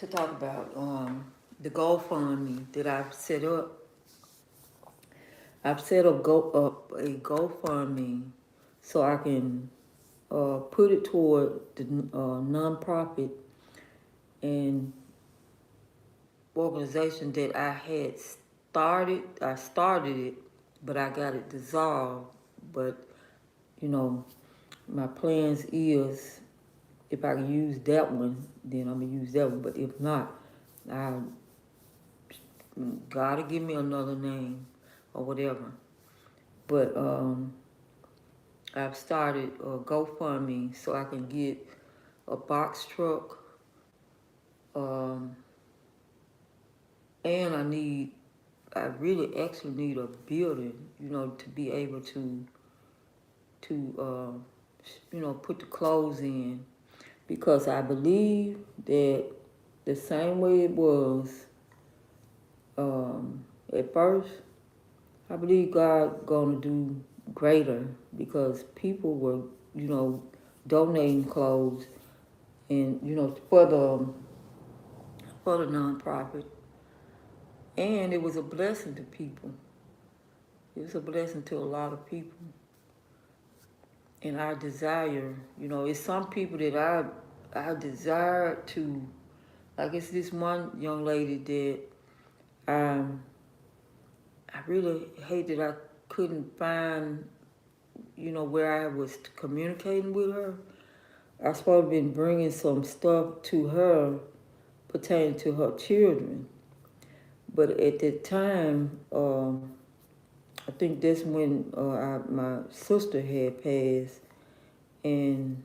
to talk about the GoFundMe that I've set up. I've set up a GoFundMe so I can put it toward the nonprofit and organization that I had started. I started it, but I got it dissolved. But you know, my plans is if I can use that one, then I'm gonna use that one. But if not, I gotta give me another name or whatever. But I've started a GoFundMe so I can get a box truck, um, and I really actually need a building, to be able to put the clothes in, because I believe that the same way it was at first, I believe God gonna do greater because people were, donating clothes and for the nonprofit, and it was a blessing to people. It was a blessing to a lot of people, and I desire, it's some people that I desire to. Like it's this one young lady that I really hate that I couldn't find, where I was communicating with her. I supposed to been bringing some stuff to her pertaining to her children, but at that time, I think that's when my sister had passed, and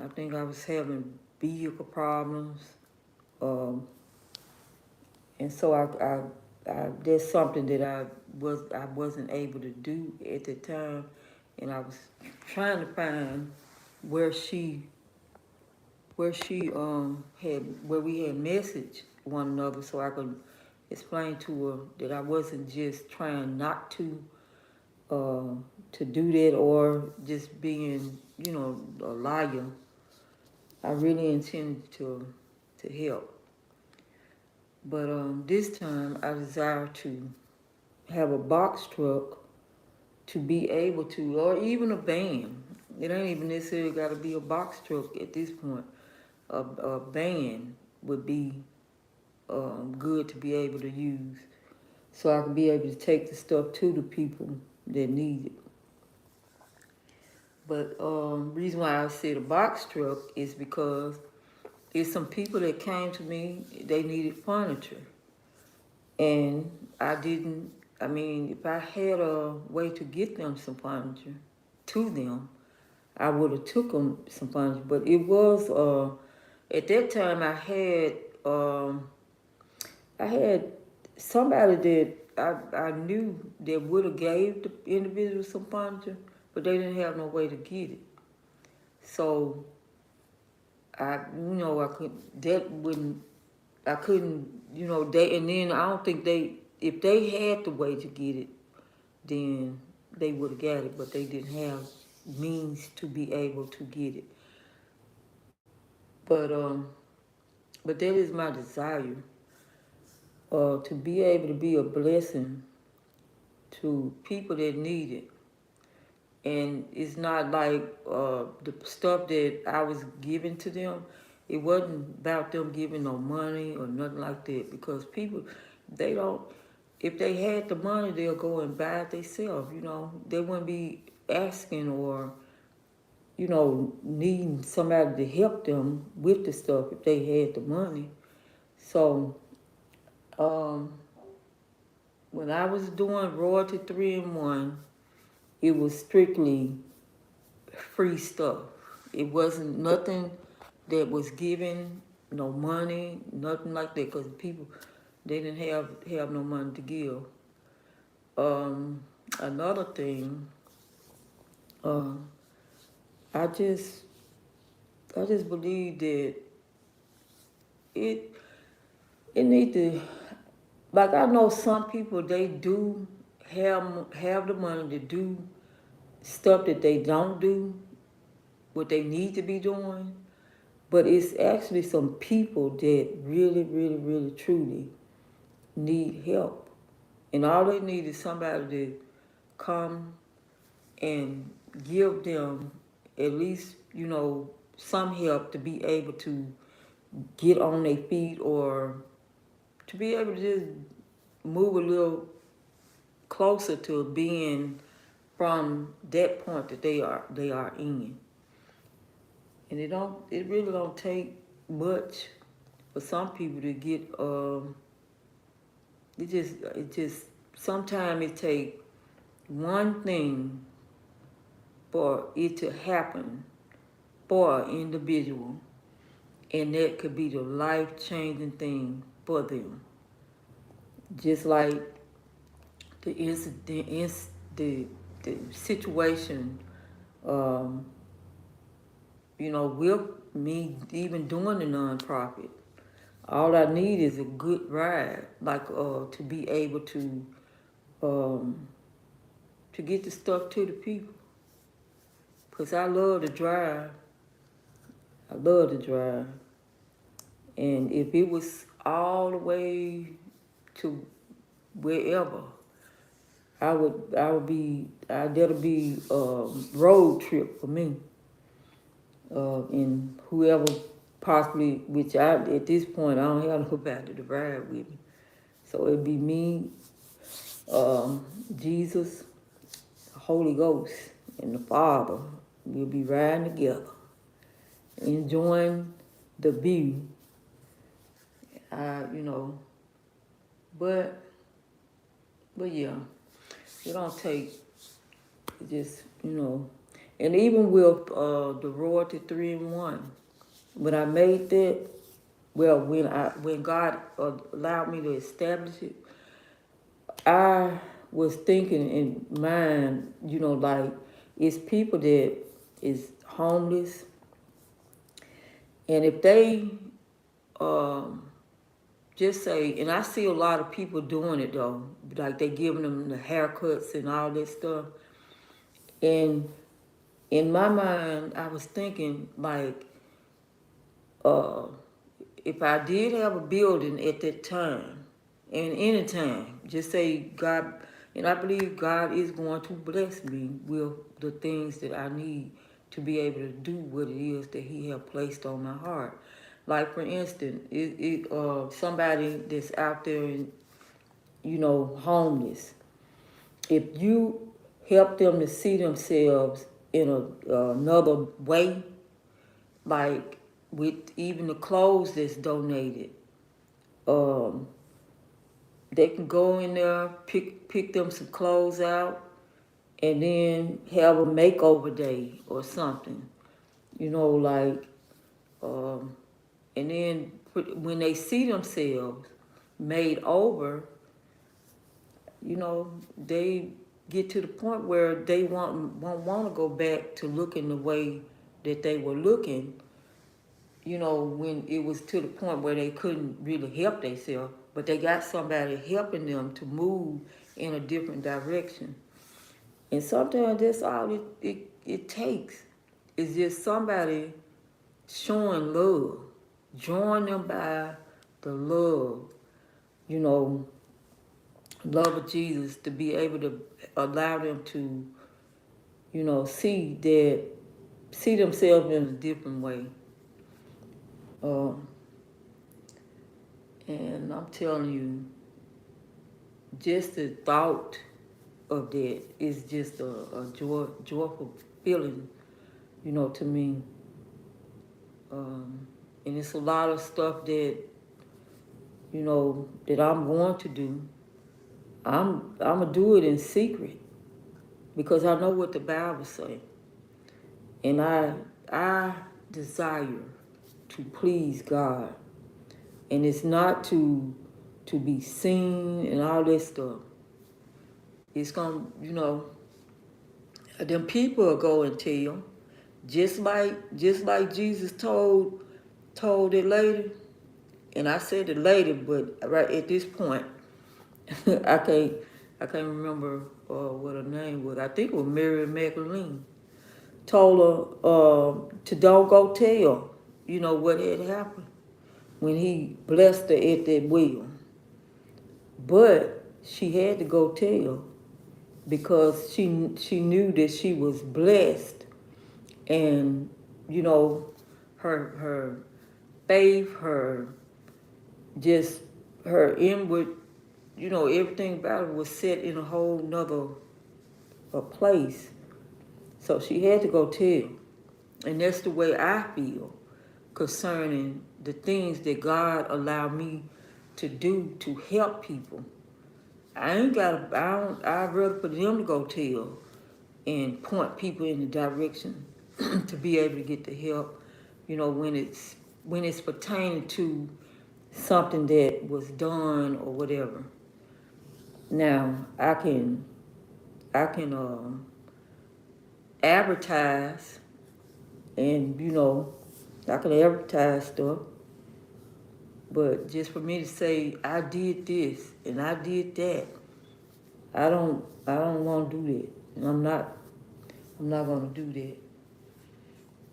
I think I was having vehicle problems, um, and so I that's something that I wasn't able to do at the time, and I was trying to find where where we had messaged one another so I could explain to her that I wasn't just trying not uh, to do that or just being, a liar. I really intended to help. But this time I desire to have a box truck to be able to, or even a van. It ain't even necessarily got to be a box truck at this point. A van would be good to be able to use, so I can be able to take the stuff to the people that need it. But reason why I said a box truck is because there's some people that came to me, they needed furniture. And I didn't, I mean, if I had a way to get them some furniture to them, I would have took them some furniture. But it was, at that time I had somebody that I knew that would have gave the individual some furniture, but they didn't have no way to get it. So I could, that wouldn't, I couldn't, and then I don't think if they had the way to get it, then they would have got it, but they didn't have means to be able to get it. But but that is my desire, to be able to be a blessing to people that need it. And it's not like the stuff that I was giving to them. It wasn't about them giving no money or nothing like that, because people, they don't. If they had the money, they'll go and buy it themselves. They wouldn't be asking or needing somebody to help them with the stuff if they had the money. So um, when I was doing Royalty 3-in-1, it was strictly free stuff. It wasn't nothing that was given, no money, nothing like that, because people, they didn't have no money to give. Another thing, uh, I just I just believe that it it need to, like, I know some people, they do have the money to do stuff that they don't do what they need to be doing, But it's actually some people that really, really, really, truly need help. And all they need is somebody to come and give them at least, some help to be able to get on their feet, or to be able to just move a little closer to being from that point that they are in. And it really don't take much for some people to get it just sometimes it take one thing for it to happen for an individual, and that could be the life-changing thing for them. Just like the situation, um, with me even doing the nonprofit. All I need is a good ride, like to be able um, to get the stuff to the people. Cause I love to drive. I love to drive, and if it was all the way to wherever, that'll be road trip for me. And whoever possibly, which at this point I don't have nobody to ride with me. So it'd be me, Jesus, the Holy Ghost, and the Father. We'll be riding together, enjoying the view. You know, but yeah, it don't take just and even with the royalty 3-in-1, when I made that, well, when God allowed me to establish it, I was thinking in mind, like it's people that is homeless, and if they just say, and I see a lot of people doing it though, like they giving them the haircuts and all that stuff, and in my mind, I was thinking like, if I did have a building at that time, and any time, just say God, and I believe God is going to bless me with the things that I need to be able to do what it is that He has placed on my heart. Like for instance, somebody that's out there and homeless. If you help them to see themselves in another way, like with even the clothes that's donated, um, they can go in there, pick them some clothes out, and then have a makeover day or something. Like, and then when they see themselves made over, they get to the point where they won't want to go back to looking the way that they were looking, when it was to the point where they couldn't really help themselves, but they got somebody helping them to move in a different direction. And sometimes that's all it takes. It's just somebody showing love, drawing them by the love, you know, love of Jesus, to be able to allow them to, see themselves in a different way. And I'm telling you, just the thought of that is just a joyful feeling, to me. And it's a lot of stuff that, that I'm going to do. I'm gonna do it in secret because I know what the Bible say, and I desire to please God, and it's not to be seen and all that stuff. It's gonna, them people will go and tell, just like Jesus told that lady, and I said the lady, but right at this point, I can't remember what her name was. I think it was Mary Magdalene. Told her to don't go tell what had happened when he blessed her at that well. But she had to go tell because she knew that she was blessed, and her faith, just her inward, everything about her was set in a whole nother place. So she had to go tell. And that's the way I feel concerning the things that God allowed me to do to help people. I'd rather for them to go tell and point people in the direction to be able to get the help, when it's pertaining to something that was done or whatever. Now I can advertise, and I can advertise stuff, but just for me to say I did this and I did that, I don't want to do that, and I'm not going to do that.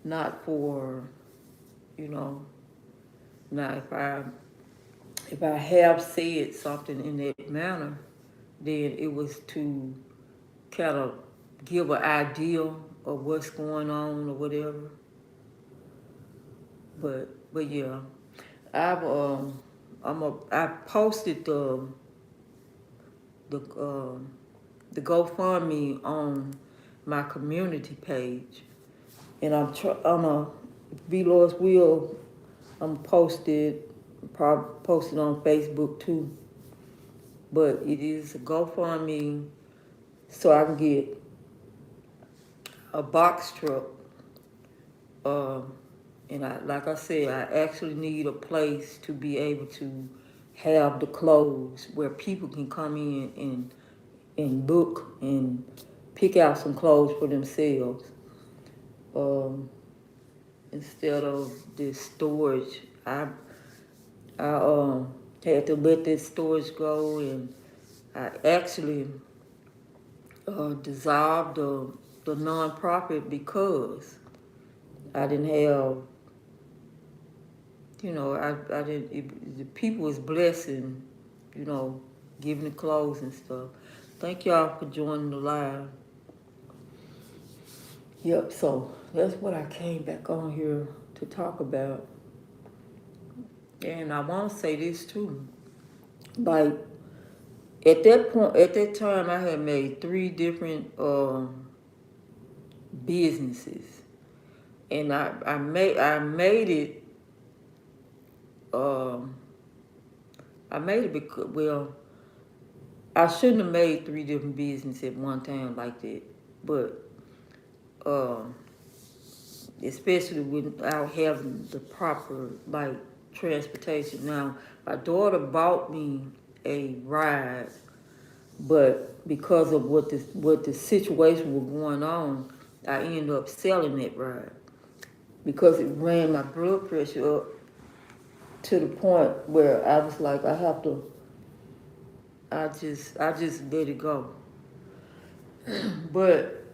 Not for, now if I have said something in that manner, then it was to kind of give an idea of what's going on or whatever. But yeah, I posted the GoFundMe on my community page, and I'm a be Lord's will. I'm posted, probably posted on Facebook too. But it is a GoFundMe so I can get a box truck. And like I said, I actually need a place to be able to have the clothes where people can come in and look and pick out some clothes for themselves. Instead of this storage, I had to let this storage go, and I actually dissolved the nonprofit because I didn't have, I didn't, the people was blessing, giving the clothes and stuff. Thank y'all for joining the live. Yep, so that's what I came back on here to talk about. And I want to say this too. Like, at that time, I had made 3 different businesses. And I made it, because, well, I shouldn't have made 3 different businesses at one time like that. But especially without having the proper, like, transportation. Now, my daughter bought me a ride, but because of what the situation was going on, I ended up selling that ride because it ran my blood pressure up to the point where I was like, I just let it go. But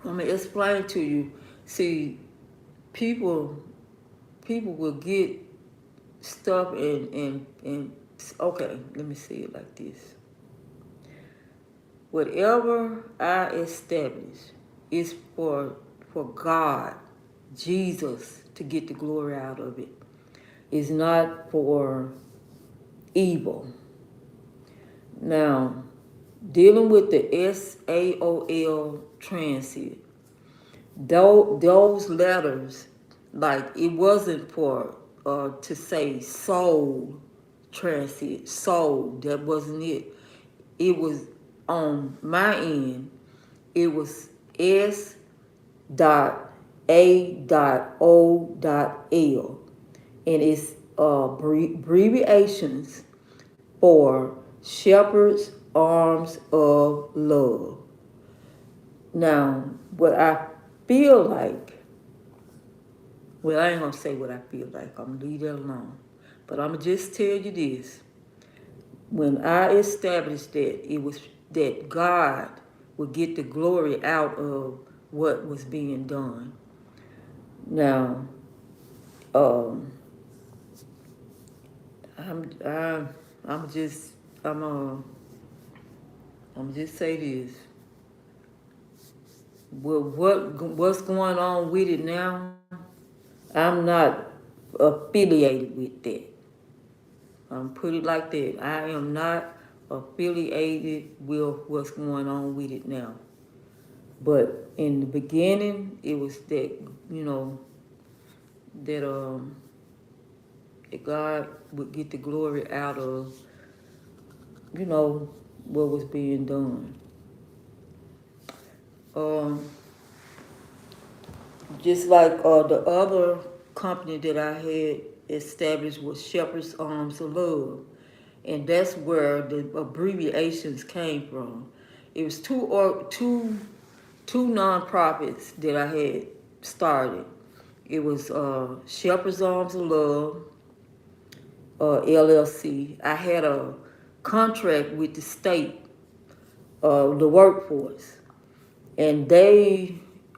I'm gonna explain to you. See, people will get stuff and okay, let me say it like this. Whatever I establish is for God, Jesus, to get the glory out of it. It's not for evil. Now, dealing with the SAOL transit, those letters, like, it wasn't for to say soul transit, soul. That wasn't it. It was on my end. It was S.A.O.L, and it's abbreviations for Shepherd's Arms of Love. Now, what I feel like, well, I ain't gonna say what I feel like. I'm gonna leave that alone. But I'm gonna just tell you this. When I established that, it was that God would get the glory out of what was being done. Now, Um, I'm I, I'm just I'm I'm just say this. Well, what's going on with it now? I'm not affiliated with that. I'm put it like that. I am not affiliated with what's going on with it now. But in the beginning, it was that that that God would get the glory out of what was being done. Um, just like the other company that I had established was Shepherd's Arms of Love, and that's where the abbreviations came from. It was two nonprofits that I had started. It was Shepherd's Arms of Love, LLC. I had a contract with the state, the workforce, and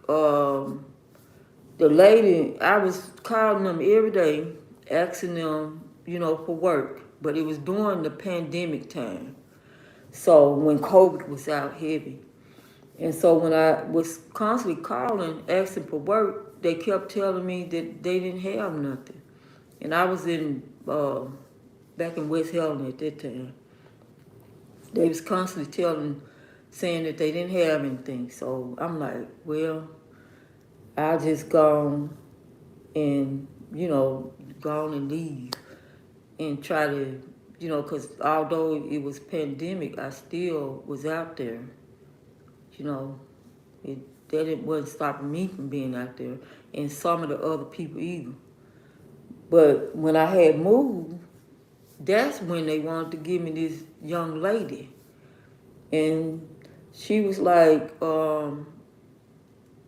um, the lady, I was calling them every day, asking them, for work, but it was during the pandemic time. So when COVID was out heavy. And so when I was constantly calling, asking for work, they kept telling me that they didn't have nothing. And I was back in West Helena at that time. They was constantly saying that they didn't have anything. So I'm like, well, I'll just go and, go on and leave and try to, because although it was pandemic, I still was out there, you know. That wasn't stopping me from being out there, and some of the other people either. But when I had moved, that's when they wanted to give me this young lady. And she was like,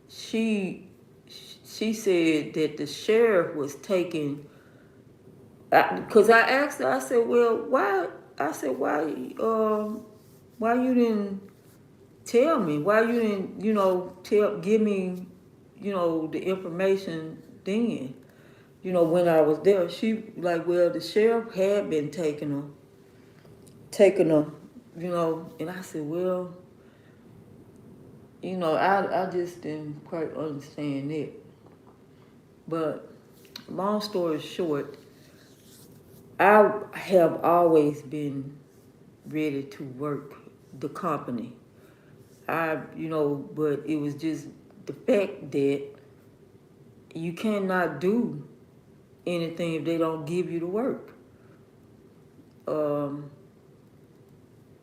she she said that the sheriff was taking, because I asked her, I said, well, why? I said, why you didn't tell me? Why you didn't, give me, the information then? When I was there, she like, well, the sheriff had been taking her, and I said, well, I just didn't quite understand it. But long story short, I have always been ready to work the company. But it was just the fact that you cannot do anything if they don't give you the work. Um,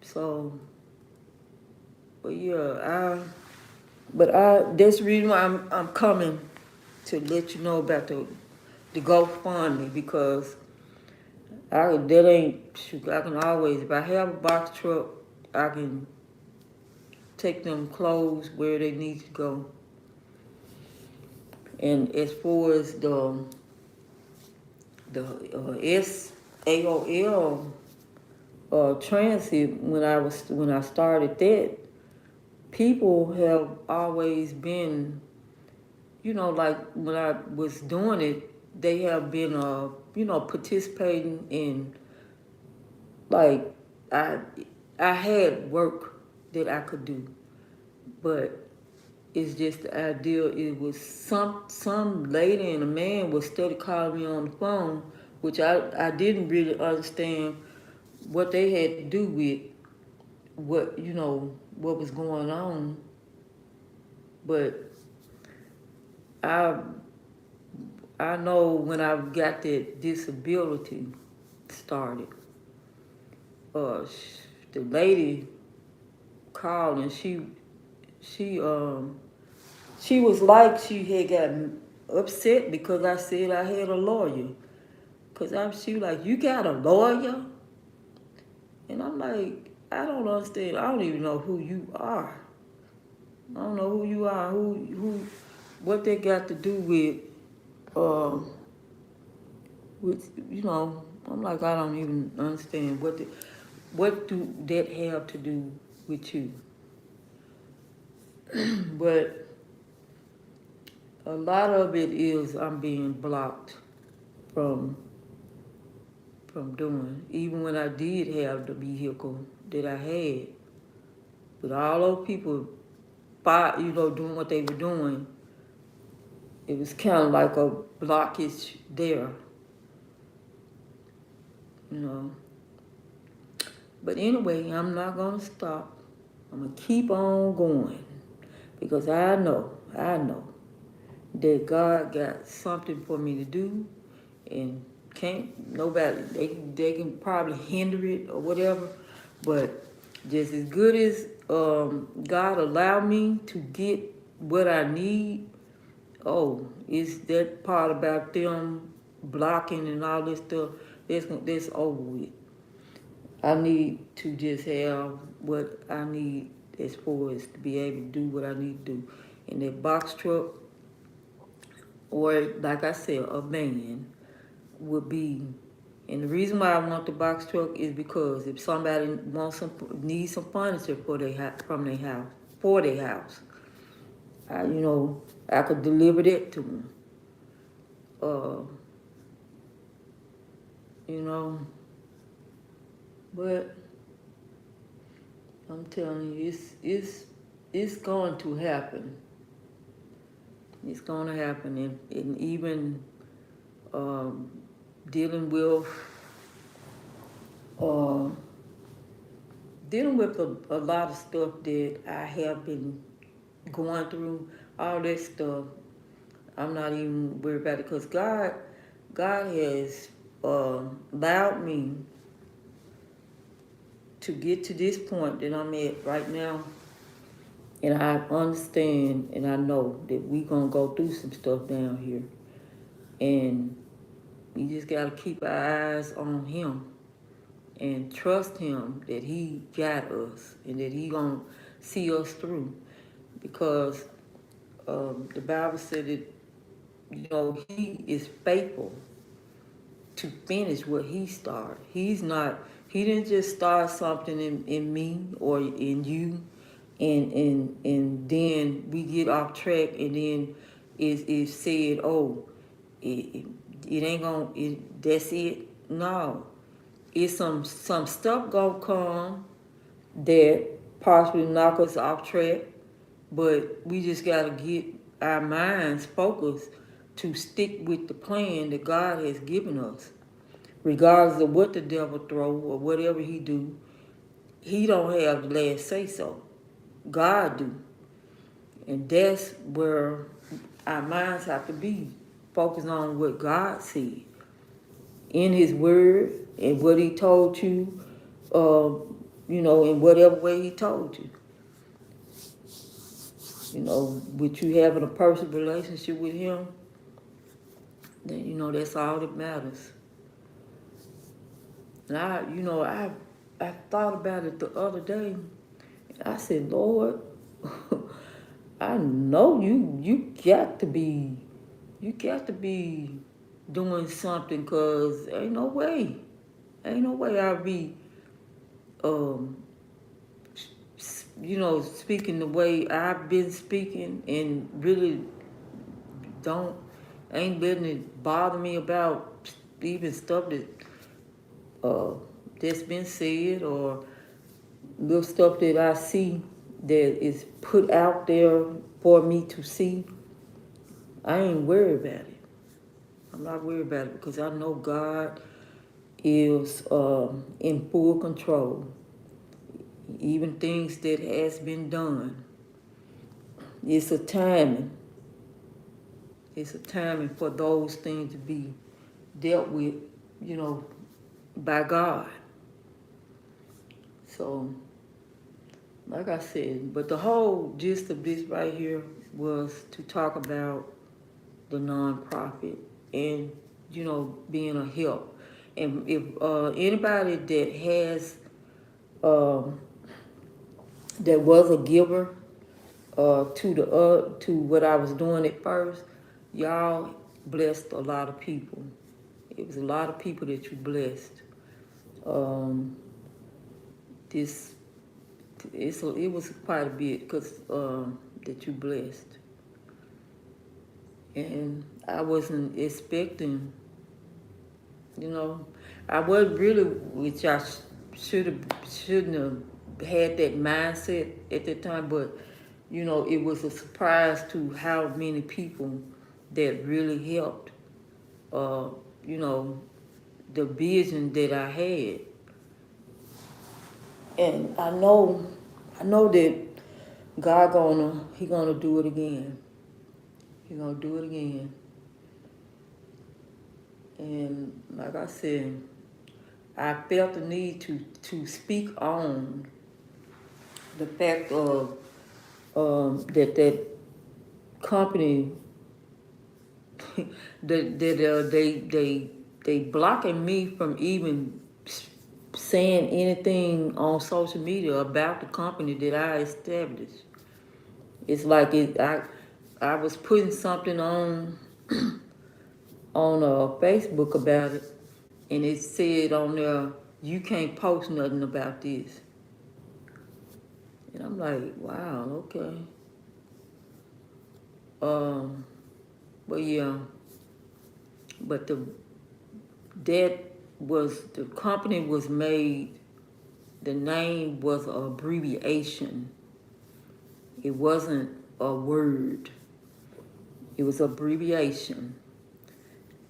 so, but yeah, that's the reason why I'm coming to let you know about the GoFundMe, because that ain't, shoot, I can always, if I have a box truck, I can take them clothes where they need to go. And as far as the SAOL transit, when I started that, people have always been, like when I was doing it, they have been, participating in, like, I I had work that I could do, but it's just the idea. It was some lady and a man was steady calling me on the phone, which I didn't really understand what they had to do with what was going on, but I I know when I got that disability started, uh, the lady called, and she she was like she had gotten upset because I said I had a lawyer. She was like, you got a lawyer? And I'm like, I don't understand. I don't even know who you are. I don't know who you are. What they got to do with I'm like, I don't even understand what do that have to do with you. But a lot of it is I'm being blocked. from doing. Even when I did have the vehicle that I had, with all those people, doing what they were doing, it was kind of like a blockage there, you know. But anyway, I'm not gonna stop. I'm gonna keep on going because I know that God got something for me to do, and can't nobody they can probably hinder it or whatever, but just as good as God allowed me to get what I need. Oh, it's that part about them blocking and all this stuff that's over with. I need to just have what I need as far as to be able to do what I need to do. In that box truck, or like I said, a van would be. And the reason why I want the box truck is because if somebody needs some furniture for their house, I could deliver that to them. Uh, you know, but I'm telling you, it's going to happen. It's going to happen, and even um, dealing with uh, a lot of stuff that I have been going through, all that stuff. I'm not even worried about it because God has allowed me to get to this point that I'm at right now. And I understand and I know that we gonna go through some stuff down here. And we just gotta keep our eyes on him and trust him that he got us and that he gonna see us through. Because the Bible said that, he is faithful to finish what he started. He didn't just start something in me or in you and then we get off track and then it's said, oh, it, it ain't gonna, that's it. No, it's some stuff gonna come that possibly knock us off track, but we just gotta get our minds focused to stick with the plan that God has given us. Regardless of what the devil throw or whatever he do, he don't have the last say so. God do. And that's where our minds have to be focused on what God said in his word and what he told you, in whatever way he told you. With you having a personal relationship with him, then, that's all that matters. And I thought about it the other day. I said, Lord, I know you got to be doing something, because ain't no way I'll be, speaking the way I've been speaking and really ain't letting it bother me about even stuff that's been said or little stuff that I see that is put out there for me to see. I ain't worried about it. I'm not worried about it because I know God is in full control. Even things that has been done. It's a timing. It's a timing for those things to be dealt with, by God. So, like I said, but the whole gist of this right here was to talk about the nonprofit and, being a help. And if anybody that has, that was a giver to what I was doing at first, y'all blessed a lot of people. It was a lot of people that you blessed. It was quite a bit because that you blessed, and I wasn't expecting You know, I wasn't really, which I shouldn't have had that mindset at that time, but you know, it was a surprise to how many people that really helped. Uh, you know, the vision that I had, and I know that He gonna do it again. He gonna do it again, and like I said, I felt the need to speak on the fact of that company that they blocking me from even saying anything on social media about the company that I established. It's like I was putting something on Facebook about it, and it said on there, you can't post nothing about this. And I'm like, wow, okay. Um, but yeah, but the company was made. The name was an abbreviation. It wasn't a word. It was an abbreviation,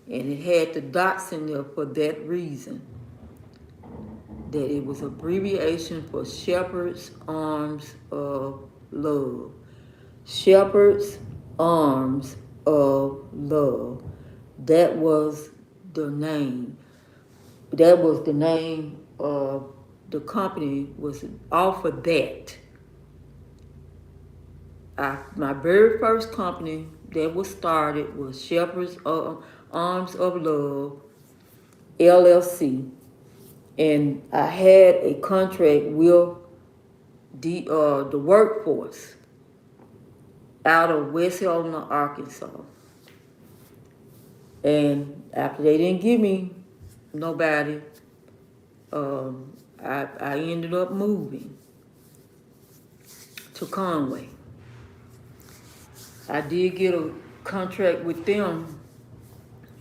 and it had the dots in there for that reason. That it was abbreviation for Shepherd's Arms of Love. Shepherd's Arms of Love. That was the name. That was the name of the company was off of that. My very first company that was started was Shepherd's Arms of Love, LLC. And I had a contract with the workforce out of West Helena, Arkansas. And after they didn't give me nobody, I ended up moving to Conway. I did get a contract with them,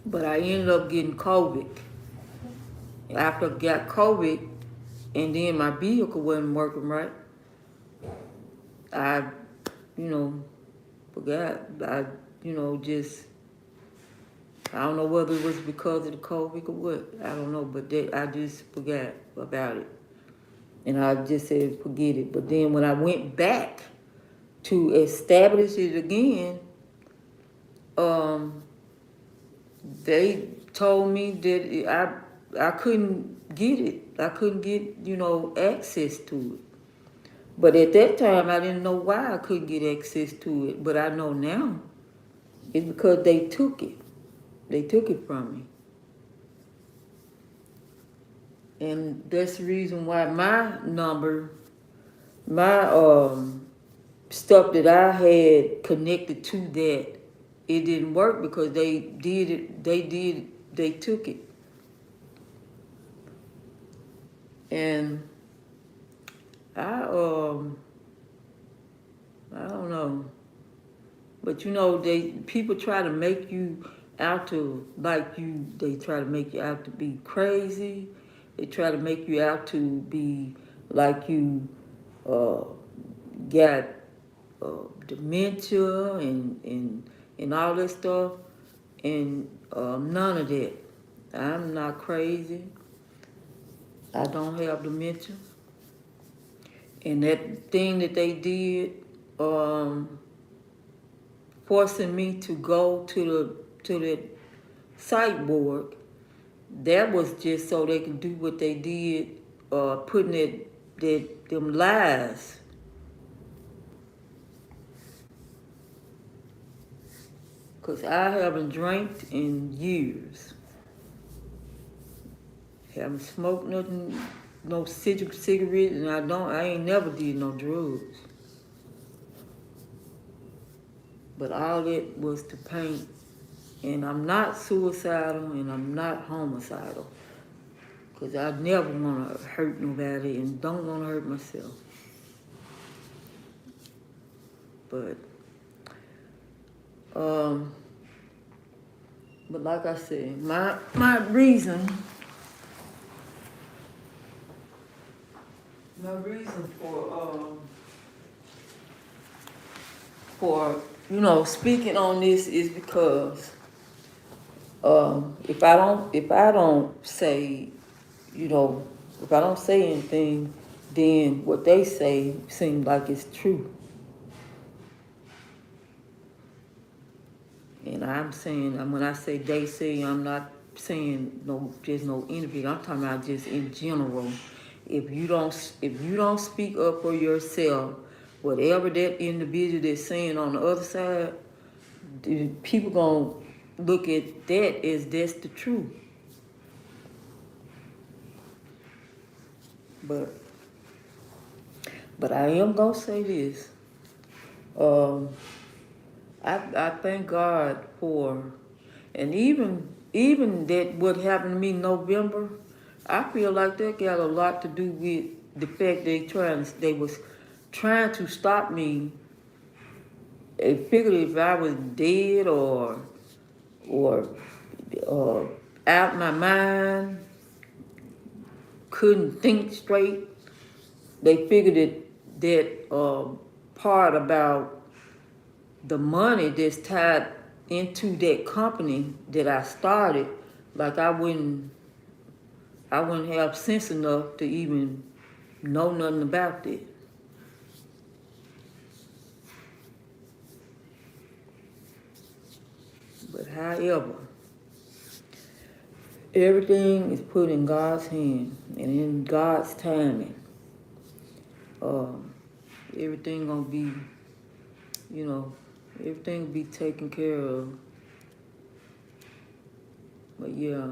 but I ended up getting COVID. After I got COVID, and then my vehicle wasn't working right, I, you know, forgot. Just I don't know whether it was because of the COVID or what. I don't know, but I just forgot about it. And I just said, forget it. But then when I went back to establish it again, um, they told me that I couldn't get it. I couldn't get, access to it. But at that time, I didn't know why I couldn't get access to it. But I know now it's because they took it. They took it from me. And that's the reason why my number, my stuff that I had connected to that, it didn't work because they took it. And I I don't know. But people try to make you out to they try to make you out to be crazy. They try to make you out to be like you uh, got dementia and all that stuff. And none of that. I'm not crazy. I don't have dementia. And that thing that they did, forcing me to go to the psych board, that was just so they could do what they did, putting them lies. Cause I haven't drank in years. Haven't smoked nothing, no cigarette, and I ain't never did no drugs. But all that was to paint. And I'm not suicidal and I'm not homicidal. Because I never want to hurt nobody and don't want to hurt myself. But But like I said, my reason for speaking on this is because if I don't say, you know, if I don't say anything, then what they say seems like it's true. And I'm saying, and when I say they say, I'm not saying just no interview. I'm talking about just in general. If you don't speak up for yourself, whatever that individual is saying on the other side, people gonna look at that as that's the truth. But I am gonna say this. Um, I thank God for, and even that what happened to me in November, I feel like that got a lot to do with the fact they was trying to stop me. They figured if I was dead or uh, out my mind, couldn't think straight, they figured that part about the money that's tied into that company that I started, like I wouldn't have sense enough to even know nothing about it. But however, everything is put in God's hand and in God's timing. Um, everything gonna be, everything will be taken care of. But yeah,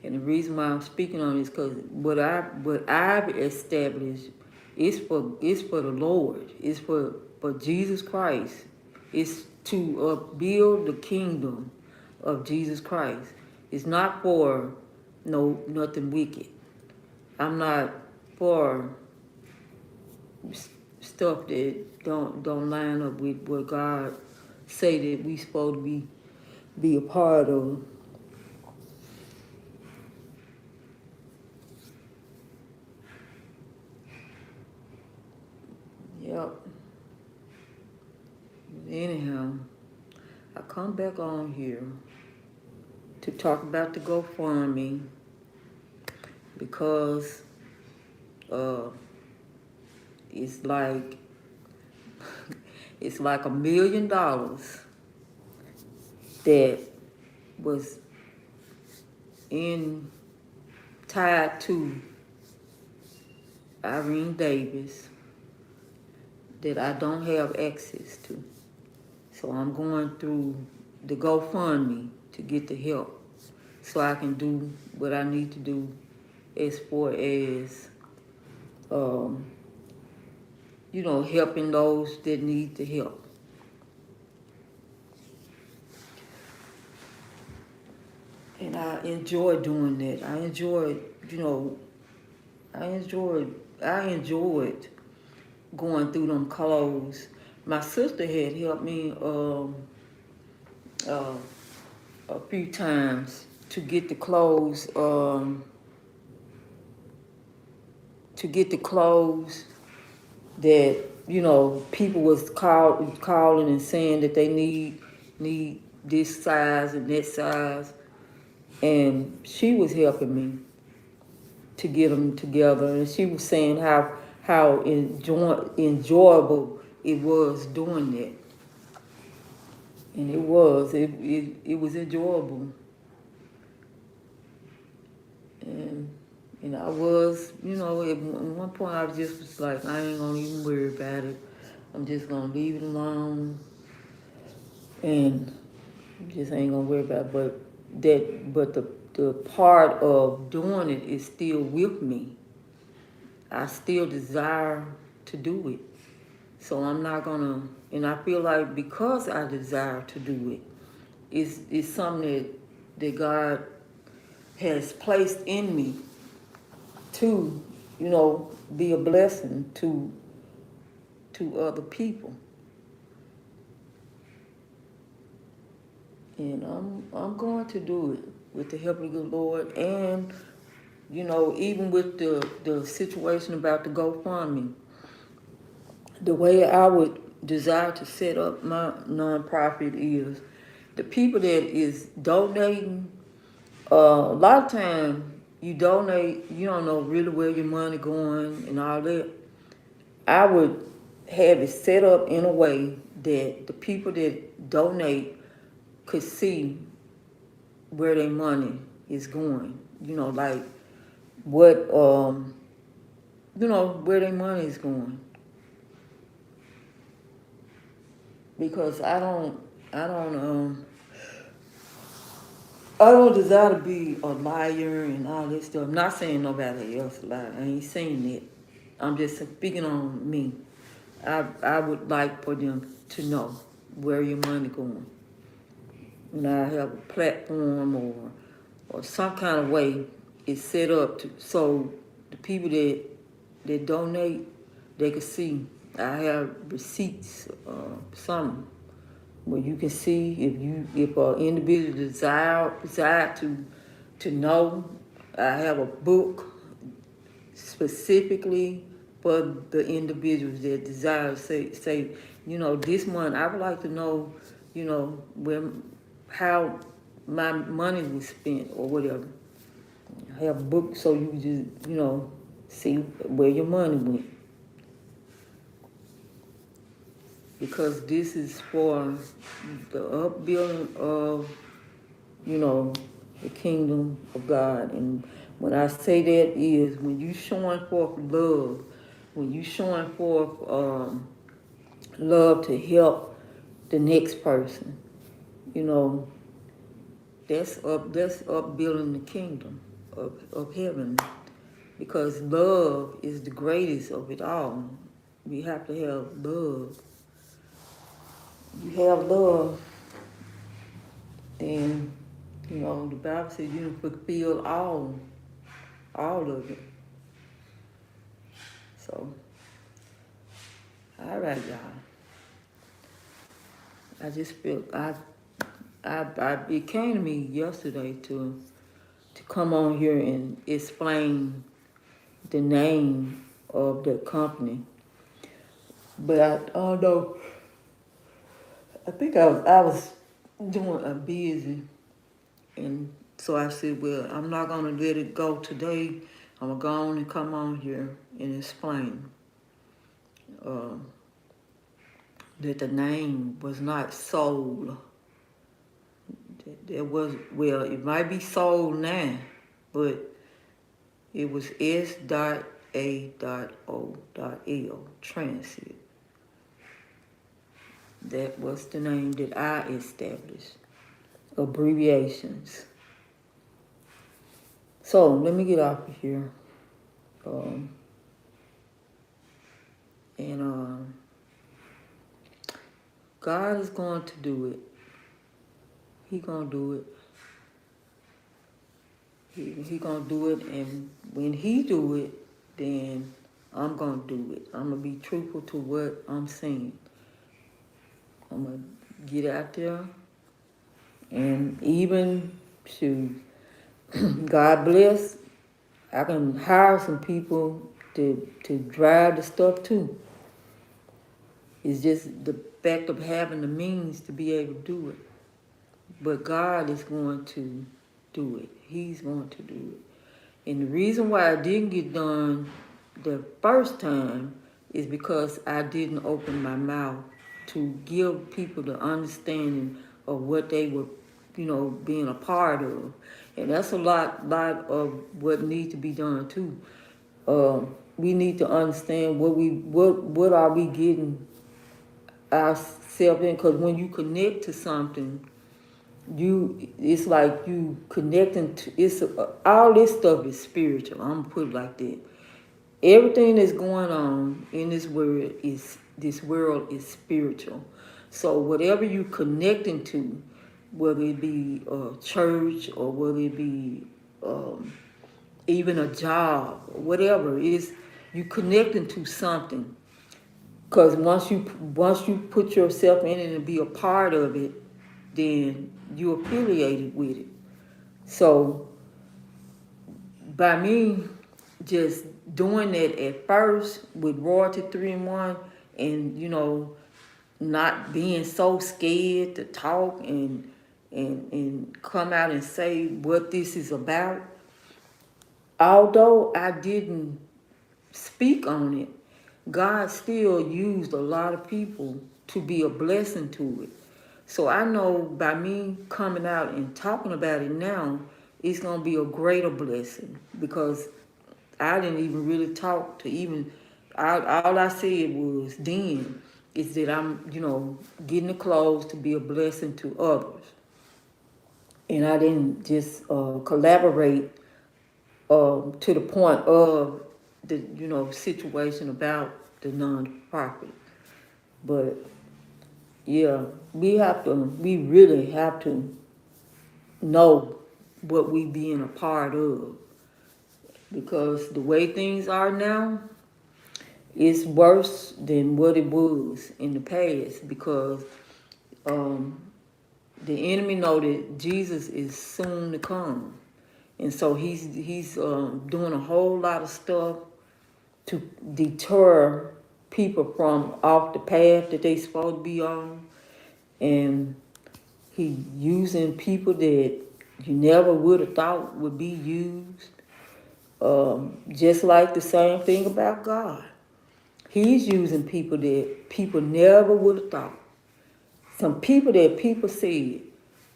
and the reason why I'm speaking on this because what I've established is for the Lord. It's for Jesus Christ. It's to build the kingdom of Jesus Christ. It's not for nothing wicked. I'm not for stuff that don't line up with what God say that we supposed to be a part of. Yep. Anyhow, I come back on here to talk about the GoFundMe because it's like it's like $1 million that was tied to Irene Davis that I don't have access to. So I'm going through the GoFundMe to get the help so I can do what I need to do as far as helping those that need the help. And I enjoy doing that. I enjoyed going through them clothes. My sister had helped me a few times to get the clothes, that people was calling and saying that they need this size and that size, and she was helping me to get them together, and she was saying how enjoyable it was doing that, and it was enjoyable, and I was at one point I was like, I ain't gonna even worry about it. I'm just gonna leave it alone, and just ain't gonna worry about it. But the part of doing it is still with me. I still desire to do it. So I'm not gonna, and I feel like because I desire to do it, it's something that God has placed in me to, be a blessing to other people. And I'm going to do it with the help of the Lord. And, you know, even with the situation about the GoFundMe, the way I would desire to set up my nonprofit is the people that is donating, a lot of times you donate, you don't know really where your money going and all that. I would have it set up in a way that the people that donate could see where their money is going. You know, like what where their money is going. Because I don't desire to be a liar and all this stuff. I'm not saying nobody else lie. I ain't saying that. I'm just speaking on me. I would like for them to know where your money going. And I have a platform or some kind of way it's set up to so the people that donate, they can see. I have receipts, some where you can see if an individual desire to know. I have a book specifically for the individuals that desire to say, this month I would like to know, where how my money was spent or whatever. I have a book so you can just, see where your money went. Because this is for the upbuilding of, the kingdom of God. And when I say that is when you showing forth love, when you showing forth love to help the next person, that's upbuilding the kingdom of heaven. Because love is the greatest of it all. We have to have love. You have love, and the Bible says you fulfill all of it. So, all right, y'all. I just feel it came to me yesterday to come on here and explain the name of the company, but I don't know. I think I was doing a busy, and so I said, well, I'm not gonna let it go today. I'm gonna go on and come on here and explain that the name was not sold. It was, well, it might be sold now, but it was S.A.O.L. Transit. That was the name that I established. Abbreviations. So let me get off of here. God is going to do it. He gonna do it. He gonna do it, and when he do it, then I'm gonna do it. I'm gonna be truthful to what I'm saying. I'm gonna get out there, and even to God bless, I can hire some people to drive the stuff too. It's just the fact of having the means to be able to do it. But God is going to do it. He's going to do it. And the reason why I didn't get done the first time is because I didn't open my mouth to give people the understanding of what they were, being a part of. And that's a lot of what needs to be done too. We need to understand what are we getting ourselves in, because when you connect to something, it's like you connecting to, all this stuff is spiritual. I'm gonna put it like that. Everything that's going on in this world is spiritual. So whatever you connecting to, whether it be a church or whether it be even a job, whatever it is, you connecting to something. Because once you put yourself in it and be a part of it, then you're affiliated with it. So by me just doing that at first with Royalty 3-in-1, and not being so scared to talk and come out and say what this is about, although I didn't speak on it, God still used a lot of people to be a blessing to it. So I know by me coming out and talking about it now, it's going to be a greater blessing, because I didn't even really talk to even, all I said was then is that I'm, getting the clothes to be a blessing to others. And I didn't just collaborate to the point of the, situation about the nonprofit. But yeah, we really have to know what we being a part of, because the way things are now, it's worse than what it was in the past, because um, the enemy know that Jesus is soon to come, and so he's doing a whole lot of stuff to deter people from off the path that they supposed to be on, and he using people that you never would have thought would be used. Just like the same thing about God. He's using people that people never would have thought. Some people that people said,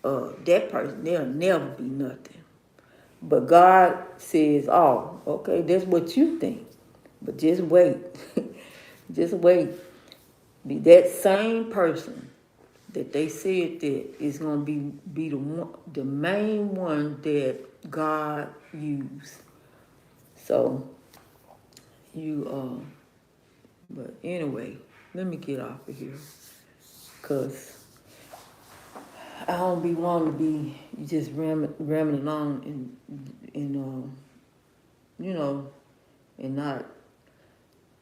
that person, they'll never be nothing. But God says, oh, okay, that's what you think. But just wait. Just wait. Be that same person that they said that is going to be the main one that God used. So but anyway, let me get off of here, because I don't be wanting to be just ramming along and and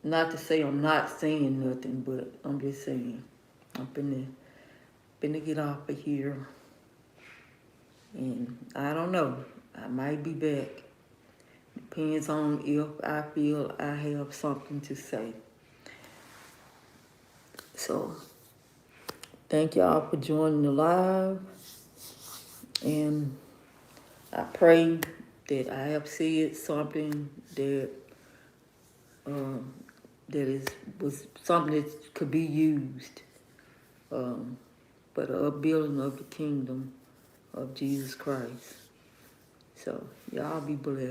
not to say I'm not saying nothing, but I'm just saying I'm finna get off of here, and I don't know, I might be back. Depends on if I feel I have something to say. So thank y'all for joining the live, and I pray that I have said something that was something that could be used for the upbuilding of the kingdom of Jesus Christ. So y'all be blessed.